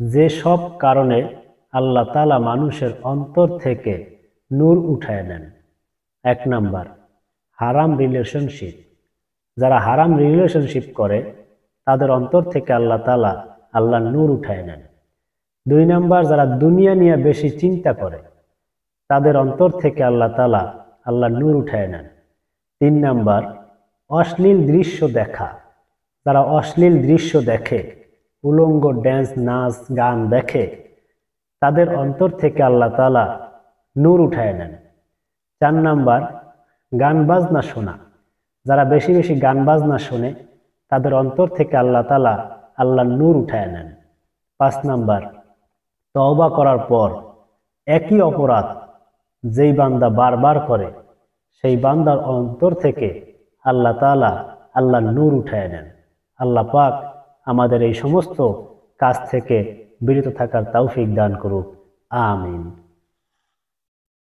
যে সব কারণে আল্লাহ তাআলা মানুষের অন্তর থেকে নূর উঠায় নেন। ১ নাম্বার, হারাম রিলেশনশিপ। যারা হারাম রিলেশনশিপ করে তাদের অন্তর থেকে আল্লাহ তাআলা আল্লাহর নূর উঠায় নেন। ২ নাম্বার, যারা দুনিয়া নিয়ে বেশি চিন্তা করে তাদের অন্তর থেকে আল্লাহ তাআলা আল্লাহর নূর উঠায় নেন। ৩ নাম্বার, অশ্লীল দৃশ্য দেখা। যারা অশ্লীল দৃশ্য দেখে, উলঙ্গ ড্যান্স, নাচ, গান দেখে, তাদের অন্তর থেকে আল্লাহ তাআলা নূর উঠায় নেন। ৪ নাম্বার, গান বাজনা শোনা। যারা বেশি বেশি গান বাজনা শোনে তাদের অন্তর থেকে আল্লাহ তাআলা আল্লাহর নূর উঠায় নেন। ৫ নাম্বার, তওবা করার পর একই অপরাধ যেই বান্দা বারবার করে সেই বান্দার অন্তর থেকে আল্লাহ তাআলা আল্লাহর নূর উঠায় নেন। আল্লাহ পাক আমাদের এই সমস্ত কাজ থেকে বিরত থাকার তৌফিক দান করুক। আমিন।